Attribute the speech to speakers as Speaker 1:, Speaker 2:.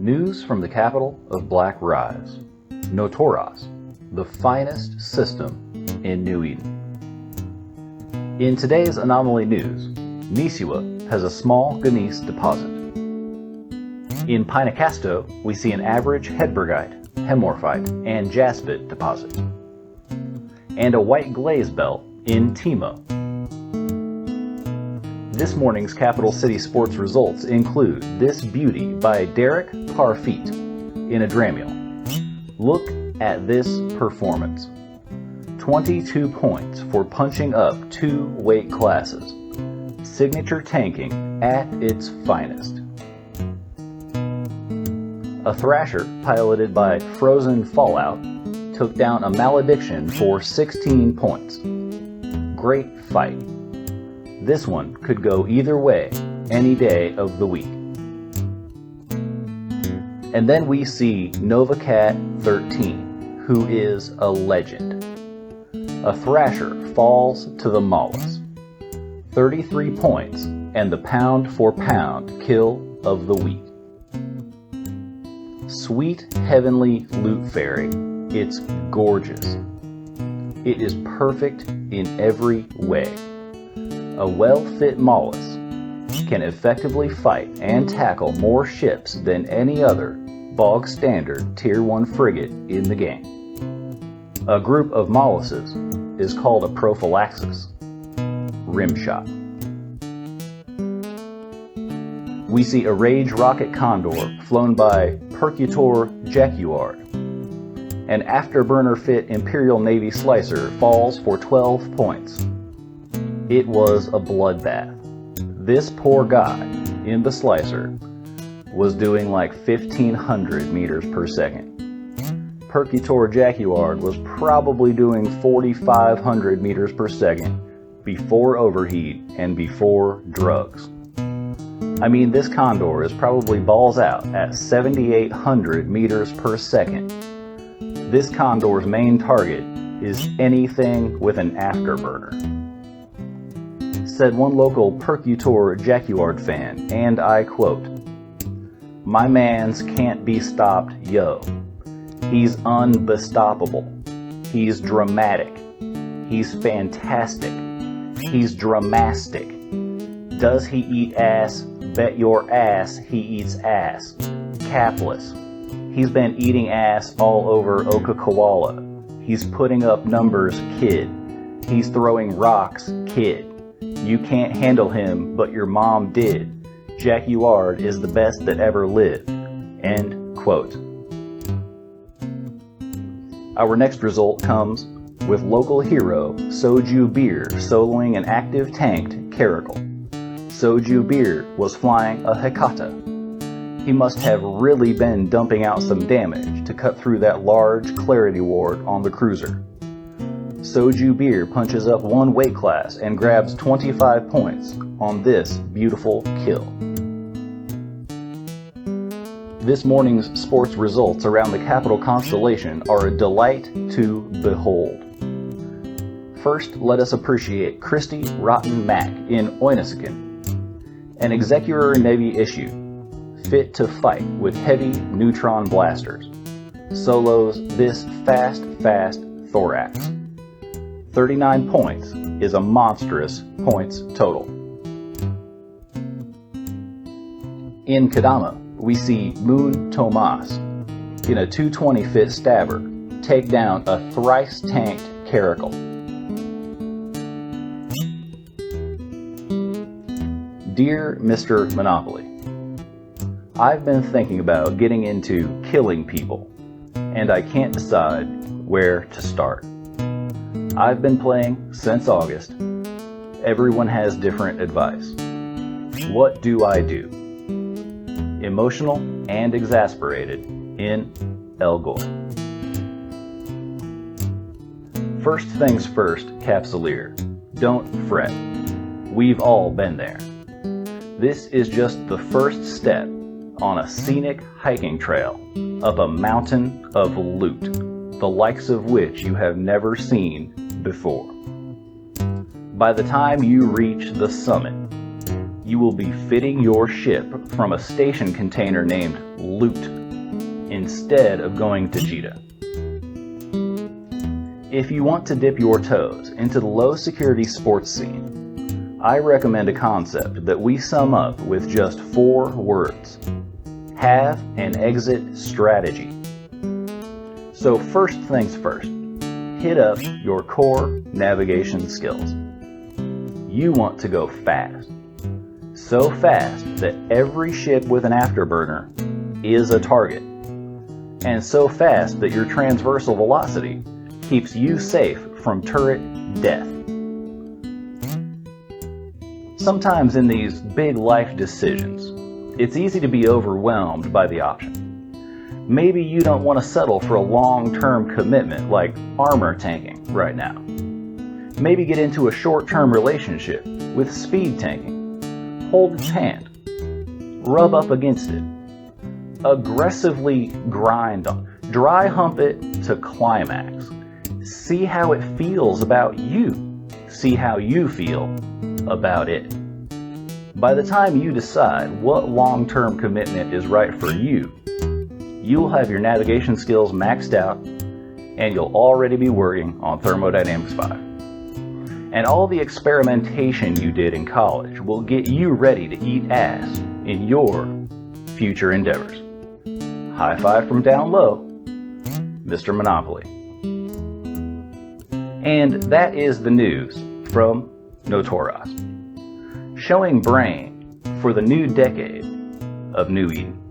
Speaker 1: News from the capital of Black Rise, Notoras, the finest system in New Eden. In today's Anomaly News, Nisua has a small gneiss deposit. In Pinacasto, we see an average Hedbergite, Hemorphite, and Jaspit deposit, and a white glaze belt in Timo. This morning's Capital City Sports results include this beauty by Derek Parfit in Adramio. Look at this performance. 22 points for punching up 2 weight classes. Signature tanking at its finest. A Thrasher piloted by Frozen Fallout took down a Malediction for 16 points. Great fight. This one could go either way any day of the week. And then we see NovaCat 13, who is a legend. A Thrasher falls to the Mollis. 33 points and the pound for pound kill of the week. Sweet Heavenly Loot Fairy, it's gorgeous. It is perfect in every way. A well-fit Mollis can effectively fight and tackle more ships than any other bog-standard Tier 1 frigate in the game. A group of Mollises is called a prophylaxis, rimshot. We see a Rage Rocket Condor flown by Percutor Jaguard. An Afterburner Fit Imperial Navy Slicer falls for 12 points. It was a bloodbath. This poor guy in the Slicer was doing like 1,500 meters per second. Percutor Jaguard was probably doing 4,500 meters per second before overheat and before drugs. I mean, this Condor is probably balls out at 7,800 meters per second. This Condor's main target is anything with an afterburner. Said one local Percutor Jaguard fan, and I quote, "My mans can't be stopped, yo. He's unbestoppable. He's dramatic. He's fantastic. He's dramastic. Does he eat ass? Bet your ass he eats ass. Capless. He's been eating ass all over Okakawala. He's putting up numbers, kid. He's throwing rocks, kid. You can't handle him, but your mom did. Jaguard is the best that ever lived." End quote. Our next result comes with local hero Soju Beer soloing an active tanked Caracal. Soju Beer was flying a Hekata. He must have really been dumping out some damage to cut through that large Clarity Ward on the cruiser. Soju Beer punches up 1 weight class and grabs 25 points on this beautiful kill. This morning's sports results around the capital constellation are a delight to behold. First, let us appreciate Christy Rotten Mac in Oinisican, an Executor Navy issue, fit to fight with heavy neutron blasters. Solos this fast thorax. 39 points is a monstrous points total. In Kadama, we see Moon Tomas in a 220 fit stabber take down a thrice tanked Caracal. Dear Mr. Monopoly, I've been thinking about getting into killing people, and I can't decide where to start. I've been playing since August. Everyone has different advice. What do I do? Emotional and exasperated in Elgoi. First things first, Capsuleer. Don't fret. We've all been there. This is just the first step on a scenic hiking trail up a mountain of loot, the likes of which you have never seen before. By the time you reach the summit, you will be fitting your ship from a station container named Loot instead of going to JITA. If you want to dip your toes into the low-security sports scene, I recommend a concept that we sum up with just 4 words: have an exit strategy. So first things first, hit up your core navigation skills. You want to go fast. So fast that every ship with an afterburner is a target. And so fast that your transversal velocity keeps you safe from turret death. Sometimes in these big life decisions, it's easy to be overwhelmed by the option. Maybe you don't want to settle for a long-term commitment like armor tanking right now. Maybe get into a short-term relationship with speed tanking. Hold its hand. Rub up against it. Aggressively grind on. Dry hump it to climax. See how it feels about you. See how you feel about it. By the time you decide what long-term commitment is right for you, you'll have your navigation skills maxed out, and you'll already be working on Thermodynamics 5. And all the experimentation you did in college will get you ready to eat ass in your future endeavors. High five from down low, Mr. Monopoly. And that is the news from Notoros, showing brain for the new decade of New Eden.